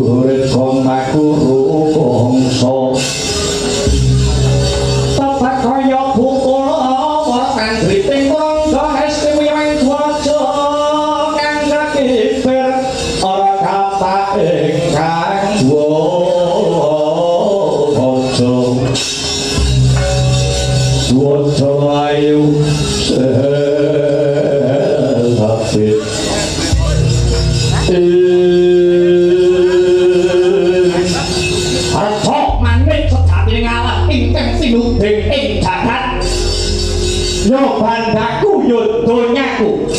urip komaku bangsa tepat kaya bukul apa kang griting rangga istimewa dwaja kang kakipir ora kata ingkang dwaja dwaja ayu selapit sinuding ing jagat yo bandaku yo donyaku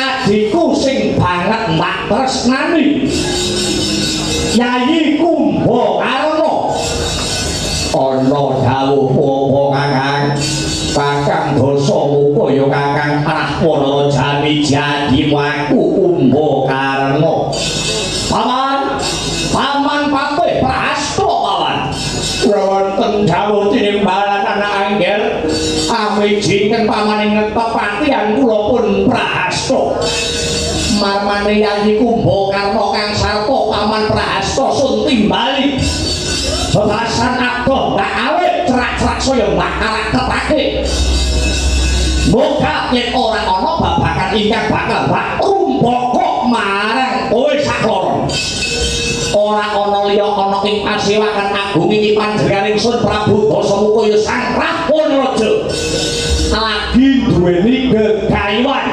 adikku sing banget tak tresnani Yayi Kumbakarna ana dawuh apa Kakang Dasamuka ya Kakang Rahwana Jami Jadi waku Kumbakarna paman patih prahasta paman wonten dawuh tinimbalan anak angger amijingken paman ing pepatihan kula pun prahasta marmane Yayi Kumbakarna kang sarta paman prahasta sun timbali bebasan adoh ndak awet cerak-cerak saya mbak karakterake muga yen ora ana babagan ingkang bakal bak rumpaka marang kowe sakloron ora ana liya ana ing pasewakan agung iki panjenengan ingsun Prabu Dasamuka ya Sang Rahwana Raja lagi duweni gegayuhan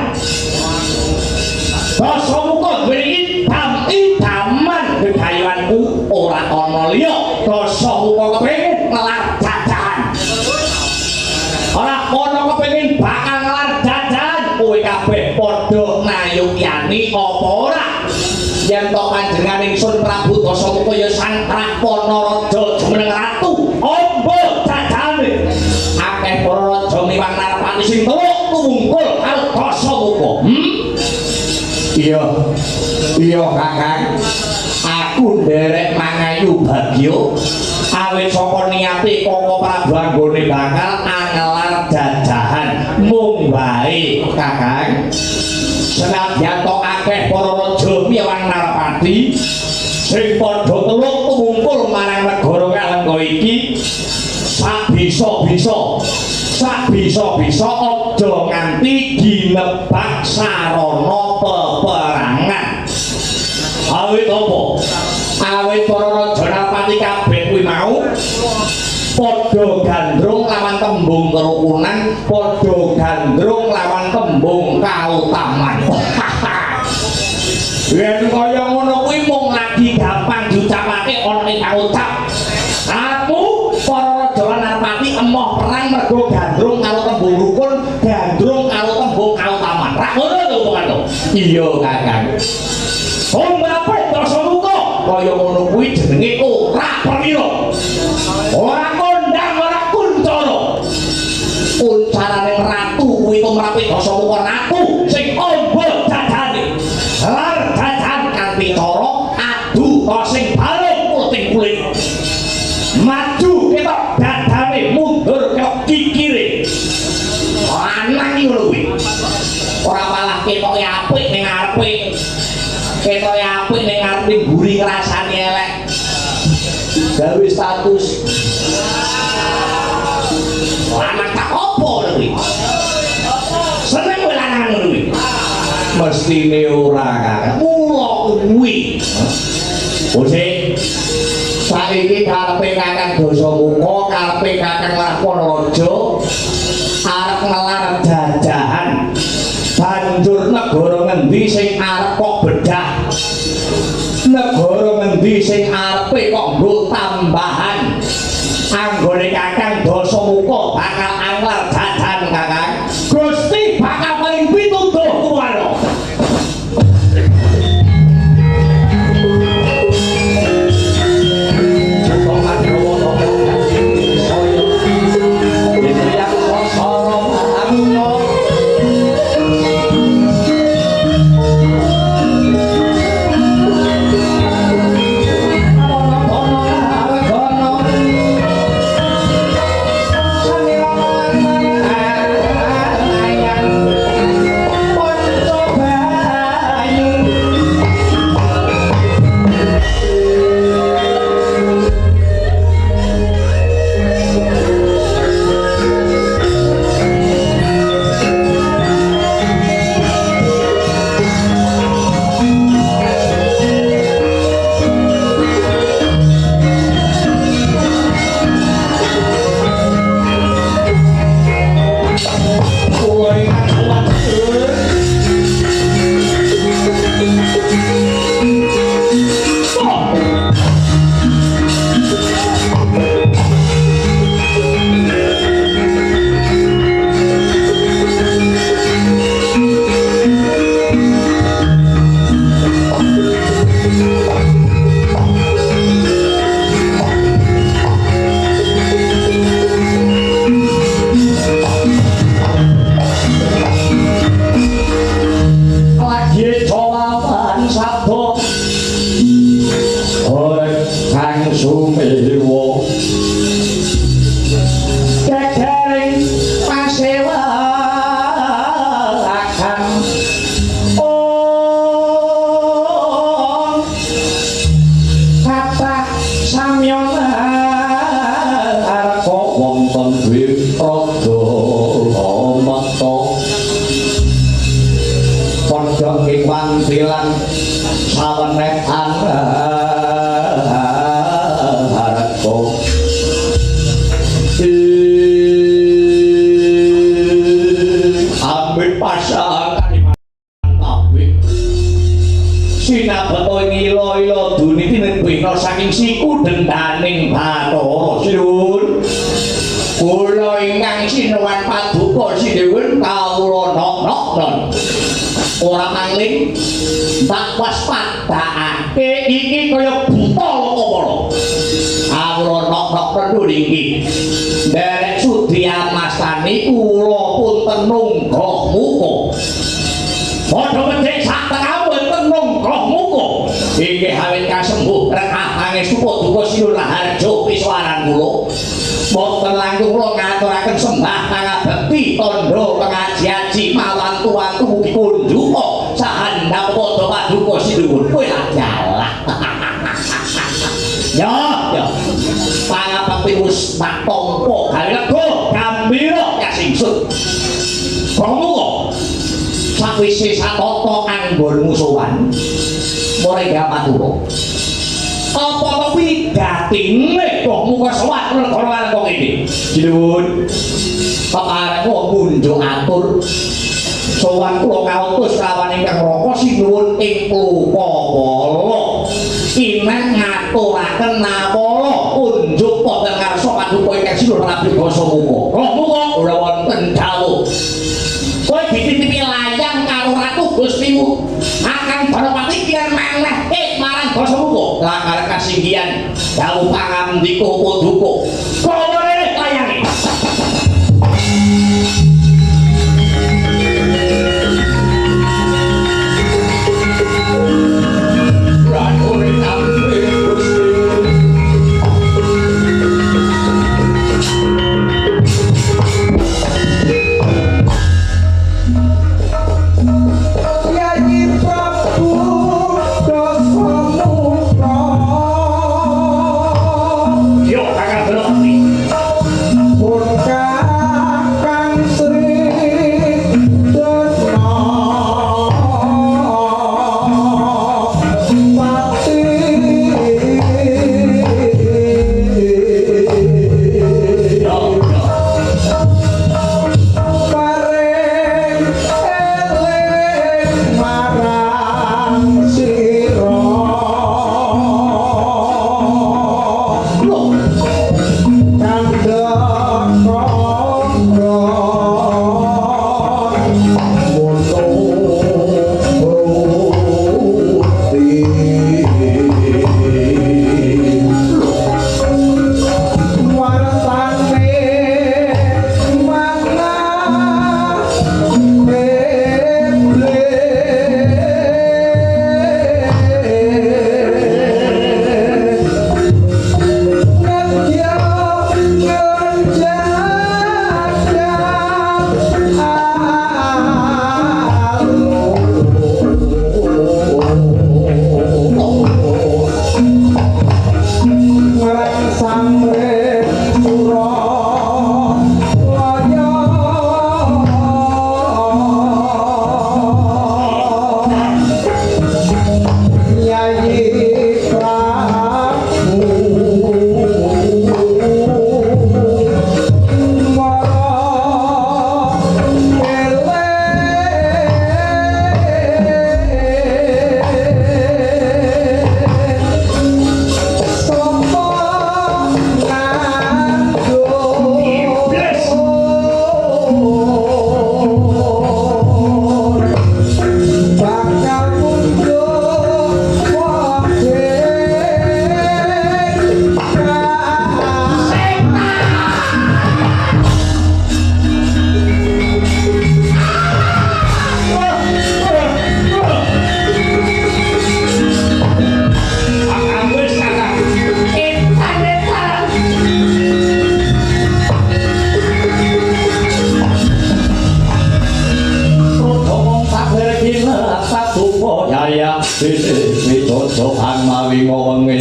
Dasamuka duweni idaman gegayuhanku ora ana liya Dasamuka kepengin ngelar jajahan ora ana kepengin bakal ngelar jajahan kowe kabeh padha nayukyani apa ora yen tok panjenengan ingsun Prabu Dasamuka ya Sang Rahwana Raja jumeneng ratu amba jajane akeh para raja miwang narapati sing teluk tumungkul karo Dasamuka iya Kakang aku nderek mangayu bagyo awit saka niate Koko Prabu anggone bakal angelar jajahan mung wae Kakang senadyan tok akeh para raja miwang narapati sing padha teluk tumungkul marang negara Kalengga iki sabisa-bisa aja nganti ginebak sarana peperangan awit apa awit para raja narapati kabeh kuwi mau padha gandrung lawan tembung kerukunan padha gandrung lawan tembung kautaman yen kaya ngono kuwi mung lagi gampang diucapake ana ing kaucap aku para raja narapati emoh perang mergo gandrung karo tembung rukun gandrung karo tembung kautaman ra ngono to omongan to iya Kakang Ombape Dasamuka kaya ngono kuwi jenenge ora perwira ora kondang ora kuncana kuncarane ratu kuwi tumrape Dasamuka ratu sing amba jajane lar jajan kanthi cara adu ta sing bareng puting-puling maju ketok dadane mundur ketok kikire lanang iki lho kuwi ora malah ketoke apik ning ngarepe ketoke apik ning ngarepe mburi ngrasani elek gawe status lanang tak opo lho kuwi seneng kowe lanang ngono kuwi mestine ora Kakang mula kuwi Ose saiki karepe Kakang Dasamuka karepe Kakang Rahwana Raja arep ngelar jajahan banjur negara ngendi sing arep kok bedah negara ngendi sing arepe kok nggo tambahan anggone Kakang Dasamuka bakal anglar jajan Kakang Gusti bakal paling pituduh kuwano Praga ora kang sumewa kekering pasewa akan kata samyana arko wonten dwi praga mata padha kewan bilang sawenehan harko ambek pasang kabeh sinabeto ngilo-ilo duni tinebena saking siku dendaning Bathara Sinuwun kula ingkang sinuwun paduka sinuwun kawula nok-nok ora mangling tak waspadakake iki kaya buta apa-apa kawula nok-nok perlu niki derek sudi amastani kula punten nungguh muka padha becik sak tengahipun nungguh muka inggih awit kasembuh rekahange supa duka sinuwun harjo piswaran kula boten langkung kula ngaturaken sembah pangabekti tandha pengajian jimawan tuantu mugi kunjuk sahandap padha paduka sinuwun kowe dalah ya pangabekti wis tak tampa gawe lega gambira kasingsun kamu sakwise satata anggonmu sowan mereka paduka apa kuwi gatine kok muga sewat negara kok iki sinuwun paparengku munjuk atur sowan kula kautus lawan ingkang raka sinuwun ing Lupawala kinang ngaturaken nawala unjuk wonten ngarsa paduka ingkang sinuwun rabi basa muga ora wonten dawuh kowe dititipi layang karo ratu Gustimu akan Banapati kian maneh marang basa muga lakar kasinggihan dawuh pangandika paduka kowe layange Johan mawi ngowengi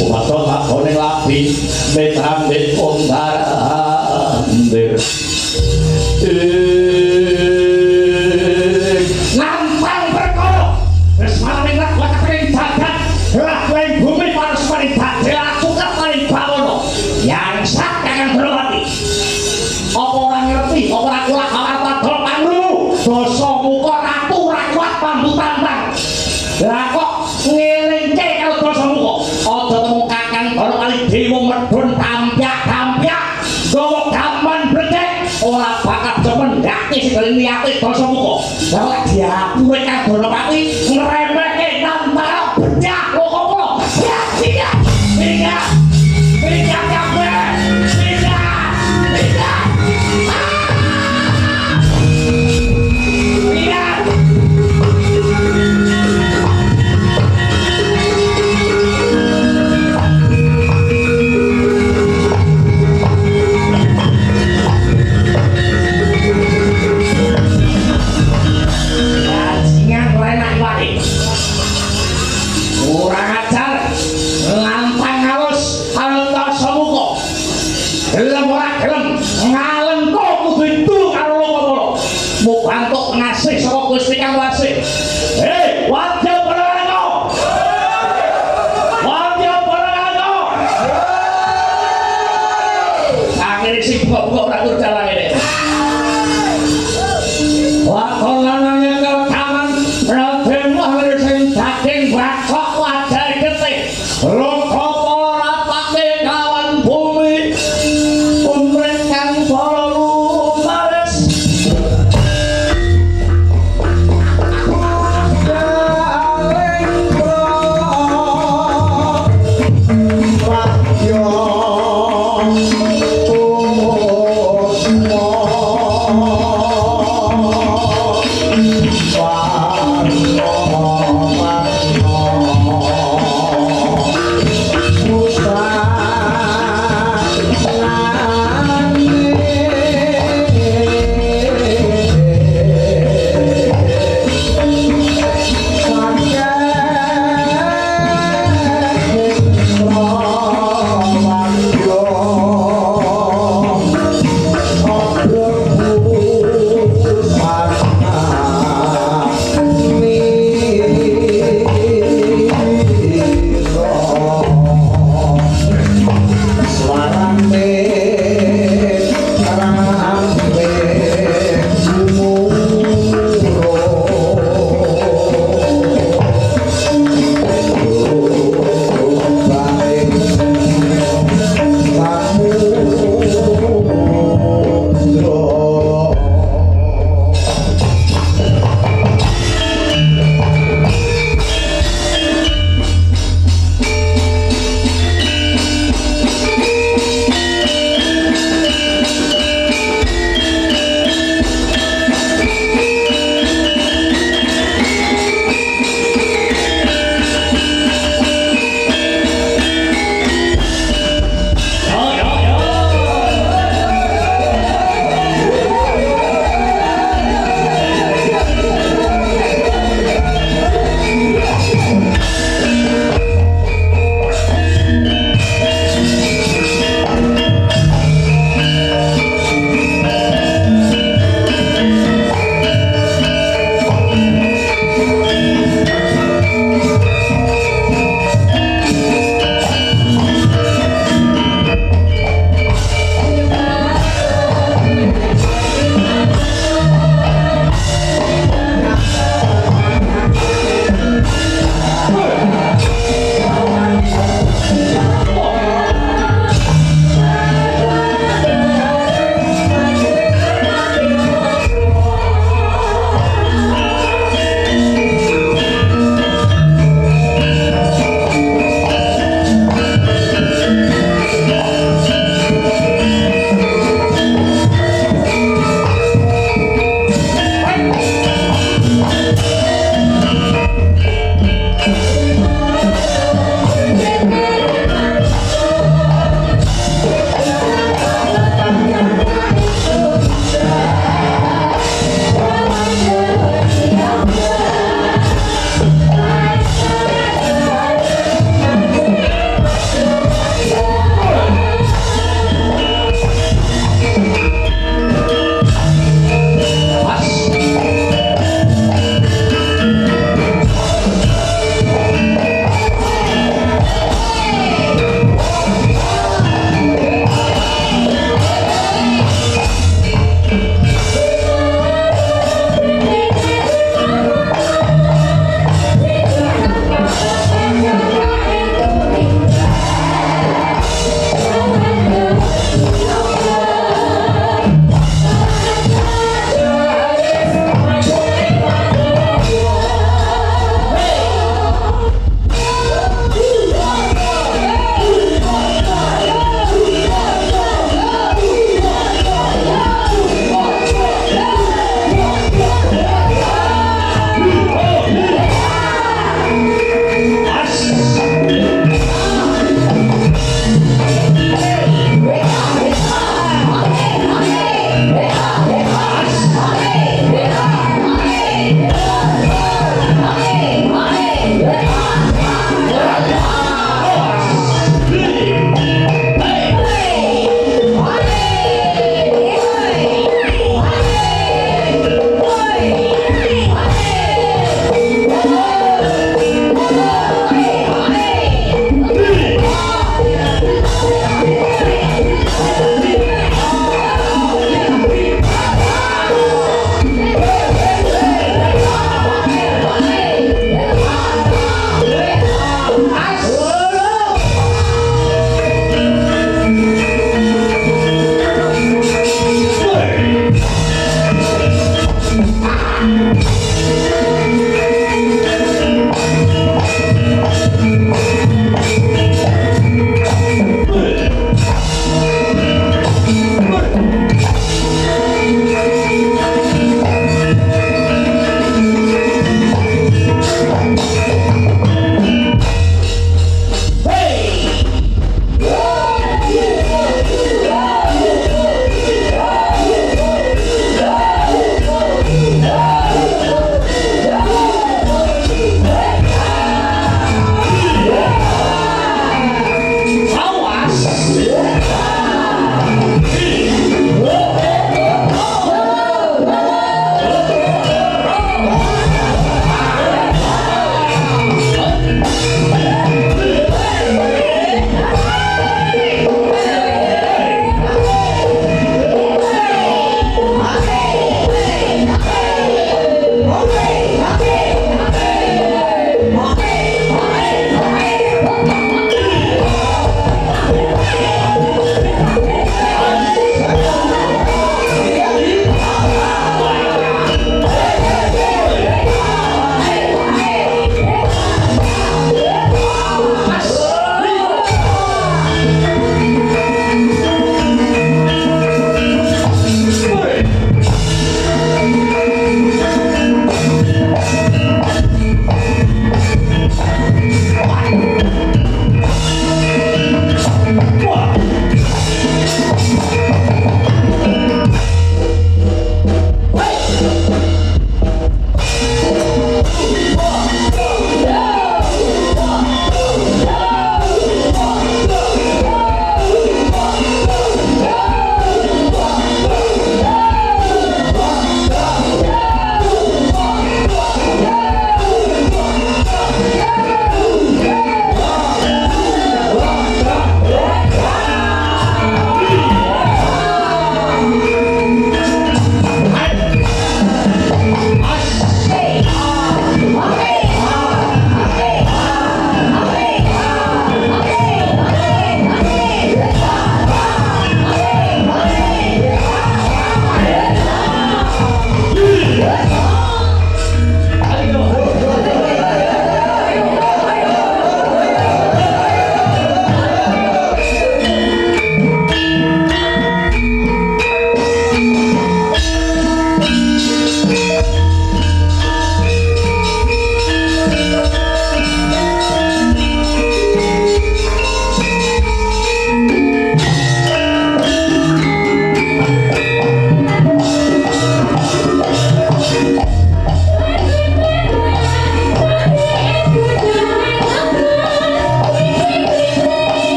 Wato takone lapi Metambit ondarandir Nantang perkara Wis maling lakukan paling jagat Lakukan bumi panas paling dadel Asukat paling bawono Yang sak akan berhati Apa orang ngerti Apa orang kulak harta dolpan lu Dosa muka ratu rakuat pambu tantang Lah kok ngelingke kalau dosa muka Ojo temukakan baru kali dewa medun tampyak Gawa gaman berdek Orang bakat jaman gaki segala niati dosa muka Bahwa dia puwe kadono pati ngeremeke tantara bedak Lokopo Pindah kabeh Pindah kurang ajar lantang halus halus samuka gelem ora gelem ngalengko kudu itu karo lokomo mubantuk ngasih saka Gusti Kang Wasih wajah perangko akhirnya si buka-buka ora kurjalan ini wakon lanangnya kalau kaman Raden Wahir sing daging bakok wajah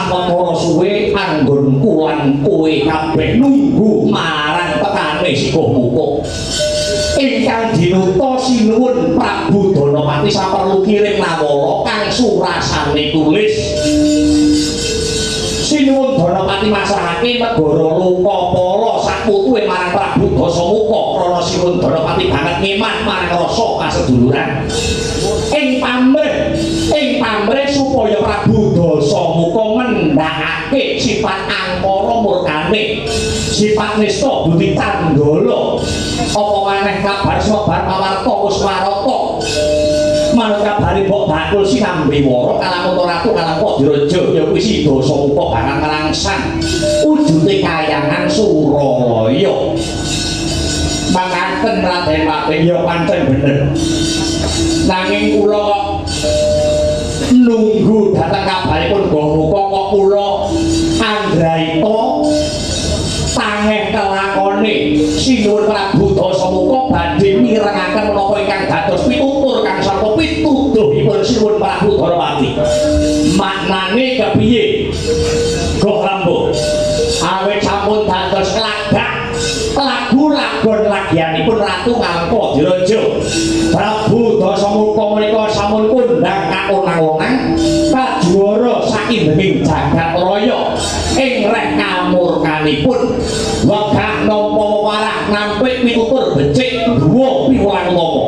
sawetara suwe anggonku lan kowe kabeh nunggu marang tekane sikuh mukuh ingkang dinuta sinuwun Prabu Danapati saperlu kirim nawala kang surasane tulis sinuwun Danapati masrahake negara Lokapala saputuhe marang Prabu Dasamuka krana sinuwun Danapati banget ngeman marang rasa kaseduluran ing pamrih supaya Prabu Dasamuka mendhakake sifat angkara murkane sifat nista budi tandala apa maneh kabar sebar pawarta Kuswarata manut kabare mbok bakul sinambi wara kalamun ratu kalampok diraja ya kuwi si Dasamuka bakal ngrangsang wujude kayangan Suralaya mangkaten Raden Patih ya pancen bener nanging kula nunggu datang kabaripun Gomuka kok kula anggraita tangeh kelakone sinuwun Prabu Dasamuka badhe mirengaken menapa ingkang dados pitutur kang sarta pituduhipun sinuwun Prabu Danapati maknane kepiye Goh Lambo awet sampun dados lagu lagon lagianipun Ratu Ngalengka Diraja Prabu Dasamuka menika sampun kondhang kaonang-onang kajuara saindenging jagat raya ing reh kamurkanipun wegah nampa warah nampik pitutur becik duwa piwulang utama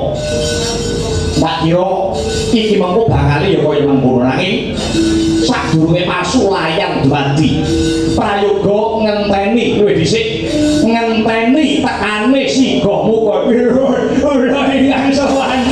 tak kira iki mengko bakal ya kaya mengkono nanging sadurunge pasulayan dadi prayoga ngenteni luwih dhisik ngenteni tekane si Gomuka ora ingkang sowan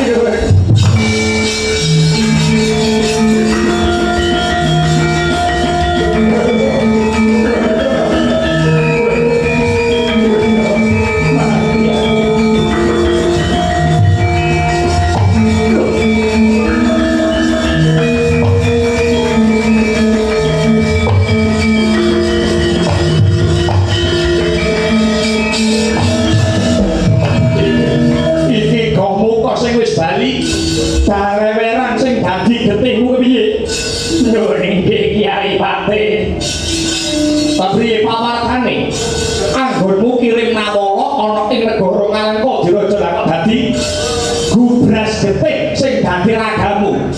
Pabriye pawartane anggonmu kirim nawala ana ing negara Ngalengka Diraja lan dadi gubras getih sing dadi ragamu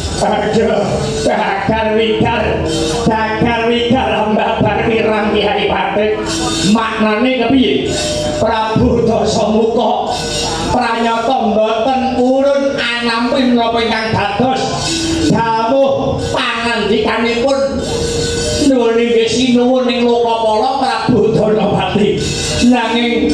dagar wikar ambabar pirang Kyai Patih maknane kepiye Prabu Dasamuka pranyata mboten urun anampi menapa ingkang dados dawuh pangandikanipun nuwun inggih sinuwun ing Lokapala Prabu Danapati nanging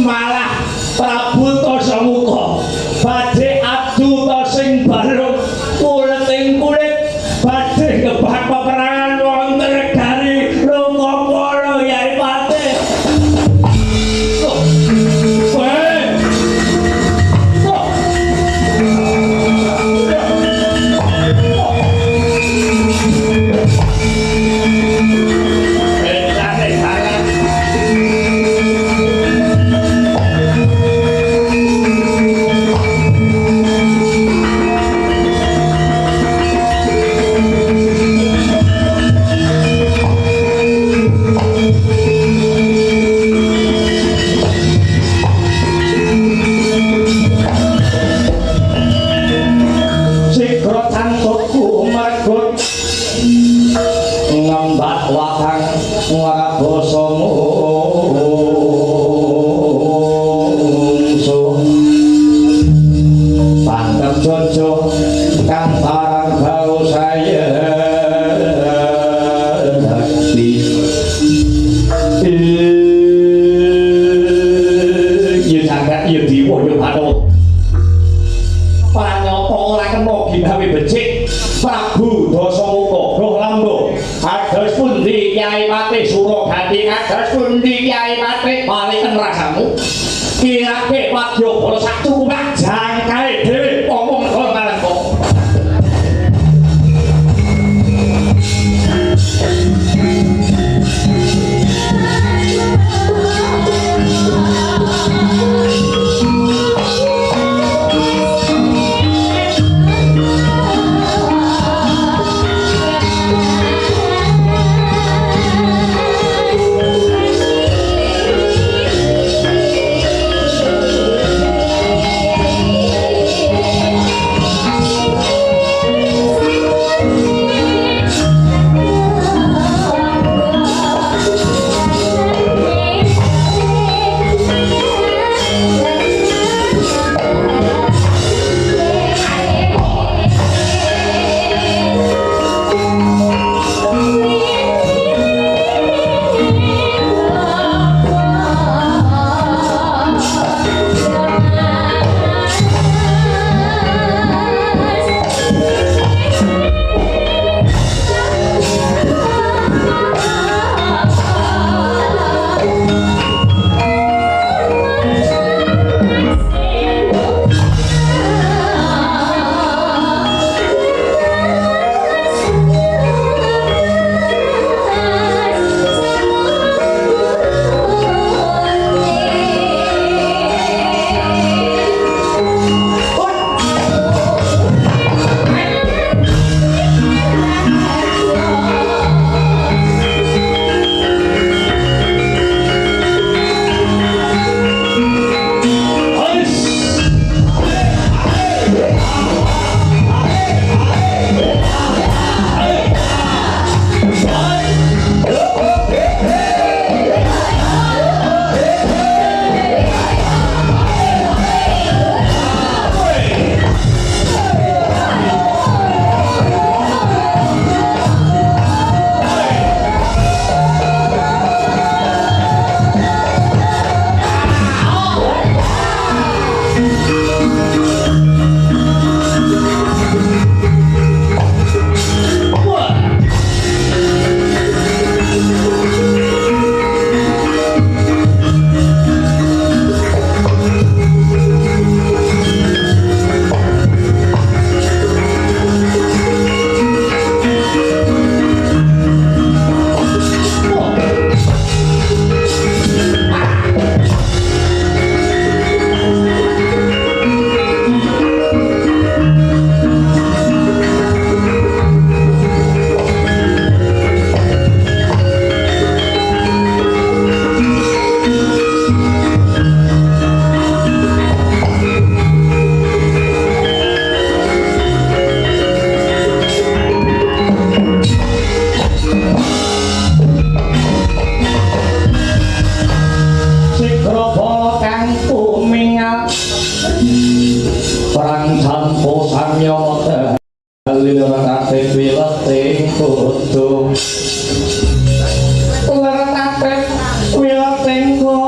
malah Prabu Dasamuka badhe adu ta sing bareng kuleting kulit badhe ngebak peperangan wonten negari Lokapala Kyai Patih Prabu Dasamuka Goh Lambo kados pundi Kyai Patih Suragati kados pundi Kyai Patih paleken rasamu kirake wadyabala sacukup jangkae dhewe omong Goh Ngalengka Kudu lertape wilating kodo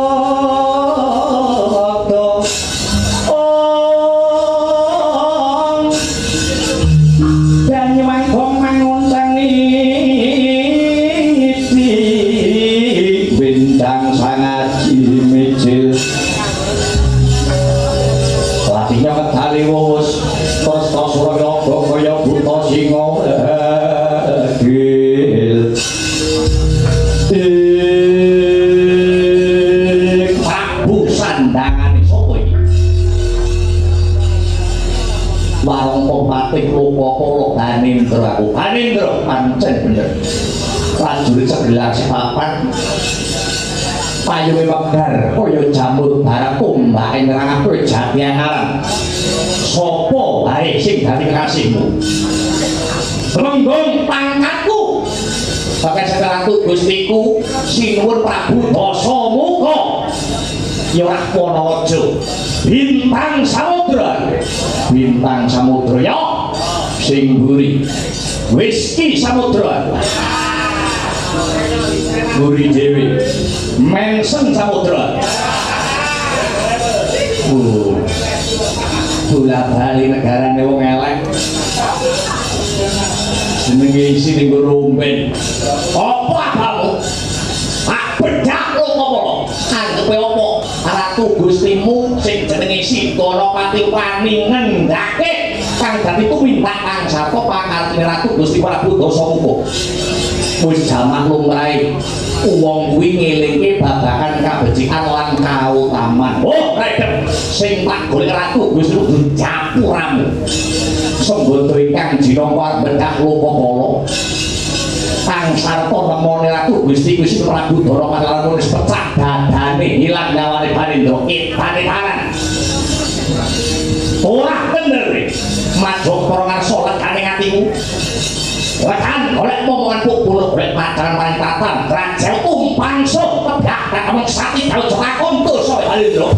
Om dan mangkong mangontani bintang sangat jimicil latinya ketali wus terus suraya kaya buta singa gil Prabu sandangane sapa iki warung Patih lupa kula Hanindra aku Hanindra pancen bener prajurit sebelas papan payunge wekdar kaya jamur barak tumbake nerang aku jatian alam sapa wae sing dadi kekasihmu Renggung pangkatku pakai sekarang gustiku sinuwun Prabu Dasamuka ya Ponojo bintang samudra ya sing mburi whisky samudra mburi dewi mensen samudra bola bali negarane wong elek jenenge isi ning rompen apa kamu bedak lo ngopo anggepe opo ratu gustimu sing jenenge Sintanapati wani ngendhake kang dadi tumindak kang sapa pangartine ratu Gusti Prabu Dasamuka wis jaman lumrahe wong kuwi ngelingke babagan kabecikan lan kautaman oh rek sing tak golek ratu Gusti Japuramu sembodo ingkang jinangka bedah lokapala kang sarta nemone ratu Gusti Prabu Dasamuka lan wis pecah dadane ilang nyawane Hanindra kitane kanan ora bener majok para ngarsa lekane atimu lekan oleh momongan pukul oleh pacaran paling tatan raja tumpang so tebak dan kamu sakit kalau cokak untuk soal Hanindra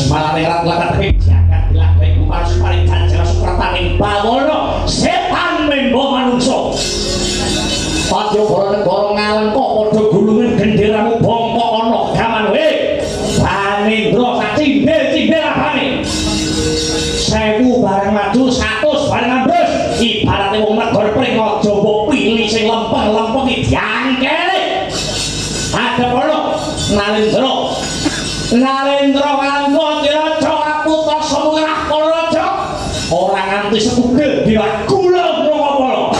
malane rat-rat jagat dilak-lek upas paring janjana sukretaning bawana setan membo manungsa Padyabara negara ngalengka padha gulungan genderamu bongkok ana gaman we Banendra sacindil-cindil abane 1000 bareng maju 100 bareng ambles ibarate wong negara pring aja mbok pilih sing lempeng-lempeng iki diangkele Padyabara Nalendra kanggo diraja putra Semurah Karaja ora nganti sepugil dilakula Brahmapala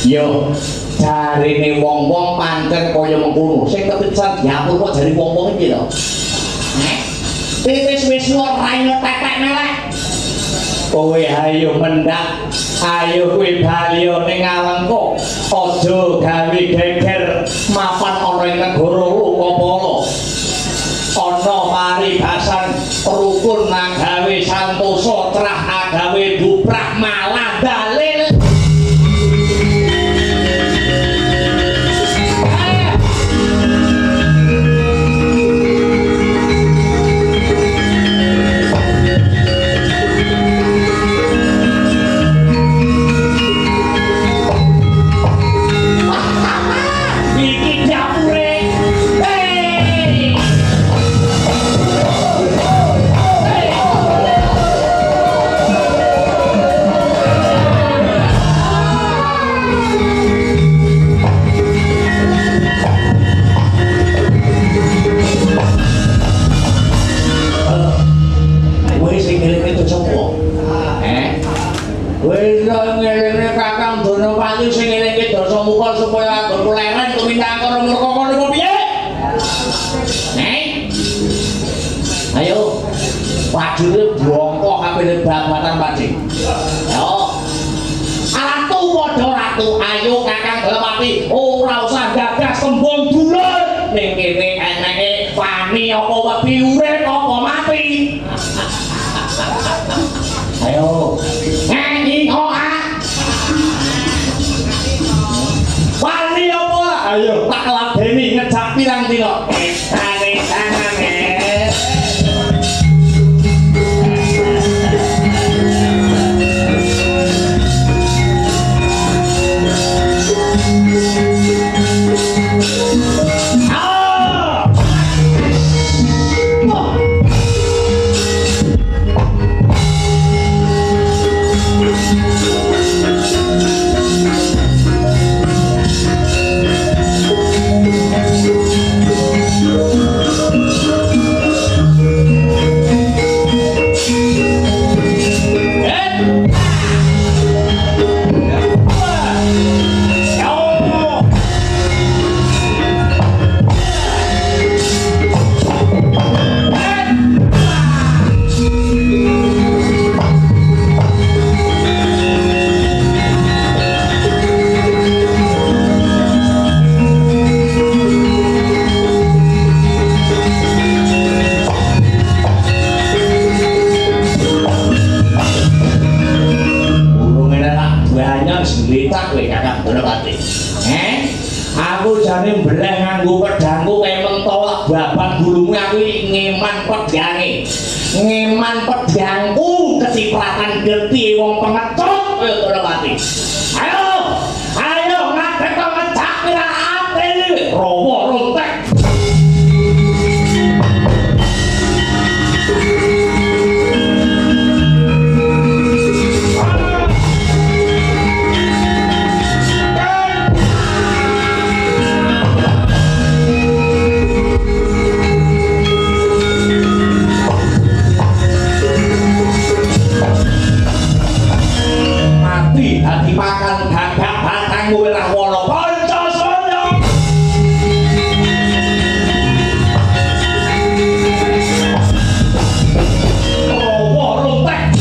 Yo, jarine wong-wong pancen kaya mengkono. Sing kepisan diapur kok jari wong-wong iki lho. Titis Wisnu raine tetek melek. Kowe ayo mendak, ayo kowe baliyo ning Alengka. Aja gawe geger mapan ana ing negara Lokapala. Ana paribasan rukun nang gawe santosa trah agawe duprah malah dalil. Iki dapure wis babatan Pakcik. Yo. Ratu padha ratu, ayo Kakang Dalamati, ora usah gagas tembung dulur. Ning kene eneke wani apa wedi urip apa mati. Ayo. Nyanyi kok ah. Wani apa? Ayo tak ladeni ngejak pirang dina. Tane tanane. Aku jane mbleh nganggo pedangku kaya mentolak babat gulumu aku ngeman pedange. Ngeman pedangku kecipratan getih wong pengecut kaya Dalamati. Ayo, ayo ngadeg kok ngejak pirate rawa rontek. Hati makan gagak batangmu welah wala Pancasaya. Rawa rontek.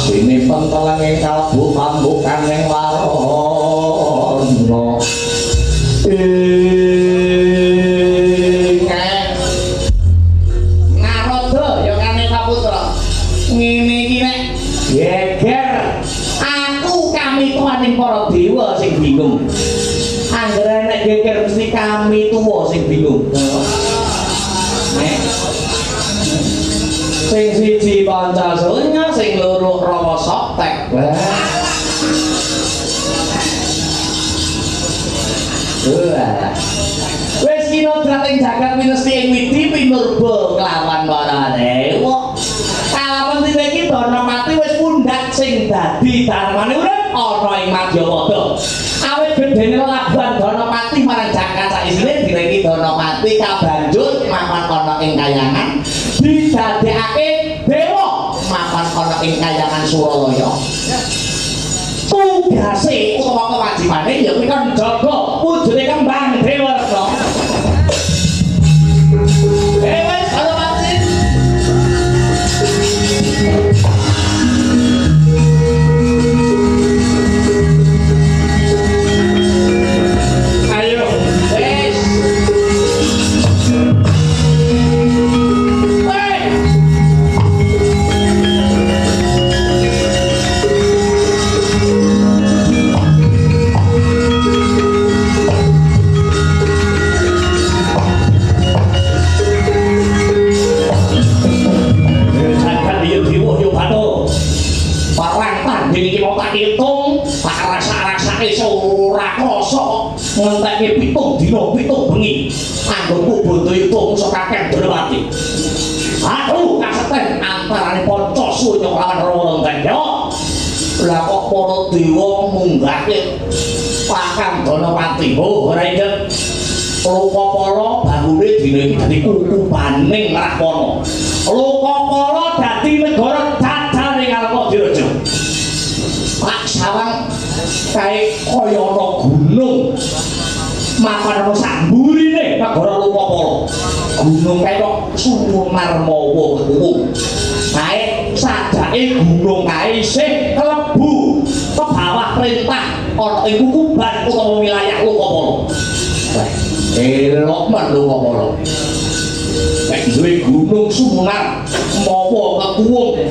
Sini pentelenge kalbu pambukan yang warono. Ngarodo ya kane Saputra. Ngene iki nek geger aku kami tuaning para dewa sing bingung. Anggere nek geger mesti kami tuwa sing bingung. Sing siji Pancasaya, sing loro Rama Soktek. Wis kinodrat ing jagat winesti ing widi pinurba kelawan para dewa. Kalawan dina iki Dalamati wis pundhak sing dadi darmane urip ana ing Madyapada. Awit gedene lelabuhan Dalamati marang jagat saisine dina iki Dalamati kabanjut mapan ana ing kayangan didadekake dewa mapan ana ing kayangan Suralaya. Tugase utawa kewajibane ya kuwi kan njaga wujude kembang dewa Rena. Wis Dalamati. Ayo, wis. Ngentekke pitung dina pitung bengi anggonku bondo itung sakakeh Dalamati. Aduh kaseten antarane Pancasaya lawan Rama. Lah kok para dewa munggahke Kakang Dalamati. Oh ora inget. Lokapala bangune dina iki dadi kukubaning Rahwana. Lokapala dadi negara jajar ning Alokadiraja. Pak sawang kae kaya ana gunung. Mapan ana samburine negara Lokapala. Gunung kae kok sumunar mawa ketuwung. Kae sajake gunung kae isih klebu ke bawah perintah ana ing Kukuban utawa wilayah Lokapala. Elok man Lokapala. Nek duwe gunung sumunar mawa ketuwung.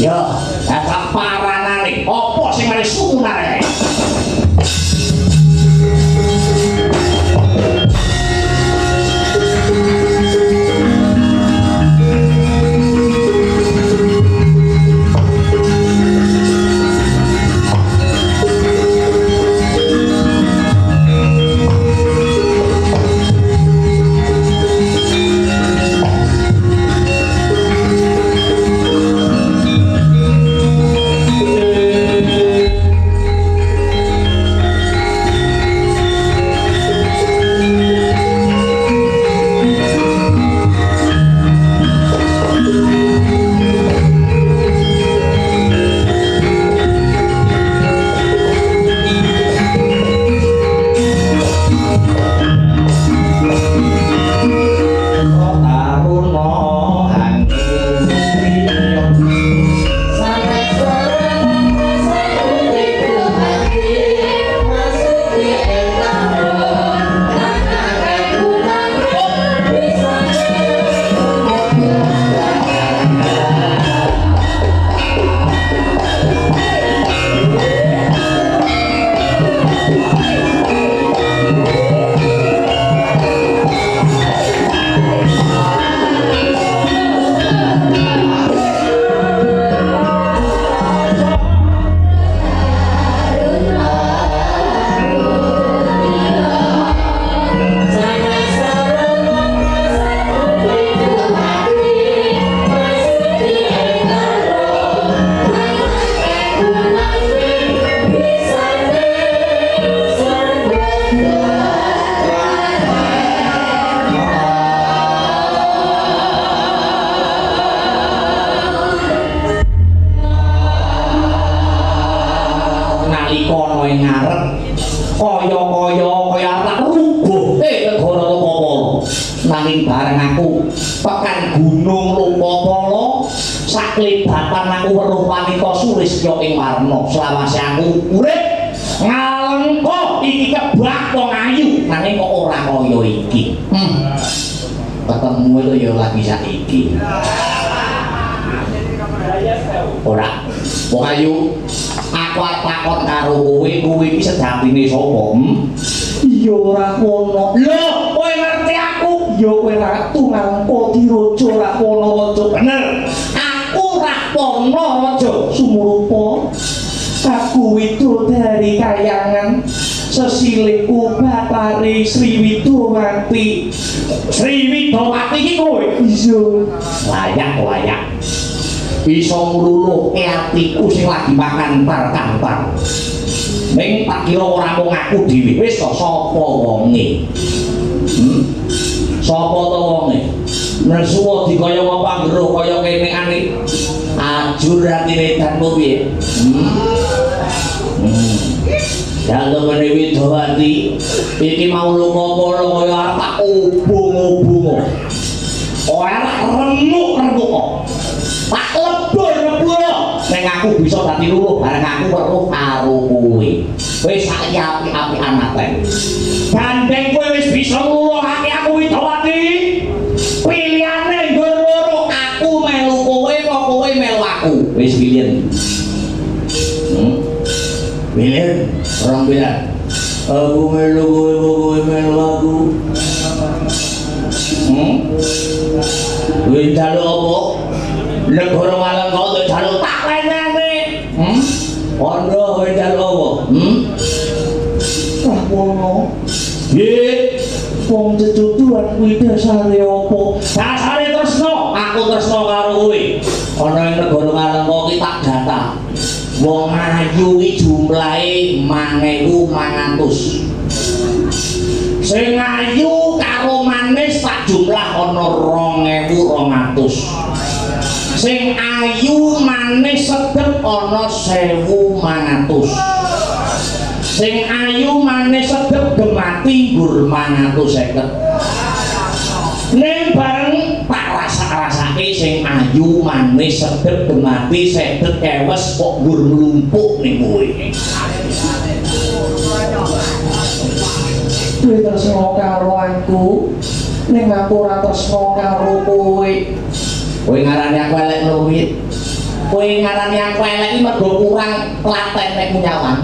Ya, kakak paranane apa sing mari sumunar. Nanging bareng aku tekan gunung Lokapala saklebatan aku weruh wanita Sulistya ing warna selawase aku urip ngalengka iki kebak wong ayu nanging kok ora kaya iki ketemu itu ya lagi saiki ora wong ayu aku takon karo kowe iki sejatine sapa iya ora ngono lho kowe ngerti aku ya kowe ratu Ngangkoti Raja Rahwana Raja bener aku Rahwana Raja sumurupa aku widodari kayangan sesilihku Bathari Sriwidawati iki kowe iya layak bisa ngluluhke atiku sing lagi makan tar-kantar ning tak kira ora mung aku dhewe wis kok sapa wonge sapa to wonge nesuwa dikaya wong panggero kaya kene ane ajur atine danmu piye Dalam Widawati iki mau Lokapala kaya arep tak ubung-ubung ora remuk-remuk tak lebur-lebur ning aku bisa dadi luluh bareng aku weruh karo kowe wis sak api-apian ate gandeng kowe wis bisa ngluruhake aku Widawati pilihane nggon loro aku melu kowe apa kowe melu aku wis pilihan pilihan orang bilang aku melu kowe melu aku kowe njaluk apa negara Malang kok njaluk tak lenane Pondok kowe njaluk apa ngono nggih wong cecutuan kuwi dasare apa dasare tresno aku tresno karo kowe ana ing negara Malang kok iki tak data wong ayu iki jumlahe 1500 sing ayu karo manis sak jumlah ana 2200 sing ayu manis sedep ana 1500 sing ayu manis sedep gemati nggur 550 ning bareng tak rasa-rasake sing ayu manis sedep gemati sedep kewes kok nggur mlumpuk ning kowe kowe tresno karo aku ning aku ora tresno karo kowe kowe ngarani aku elek luwih kowe ngarani aku elek iki mergo kurang klaten nek nyawan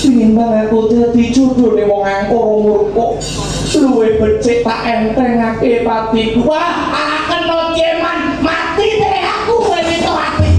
ingin banget aku dadi judul ning wong angkara murko luwih becik tak entengake patiku wah akan no jeman mati deh aku kowe itu ati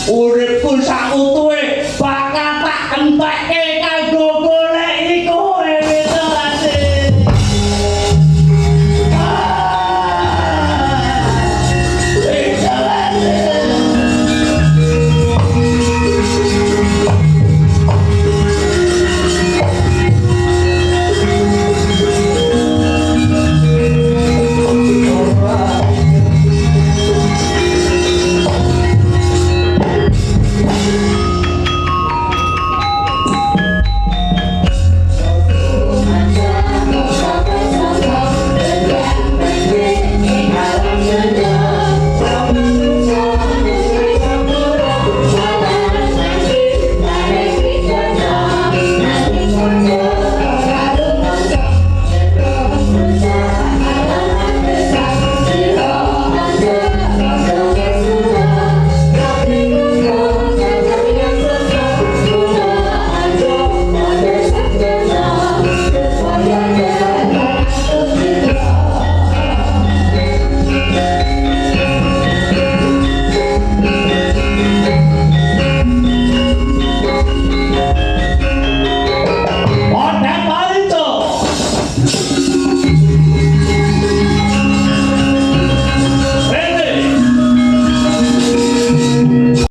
uripku sak utuhe bakal tak entekke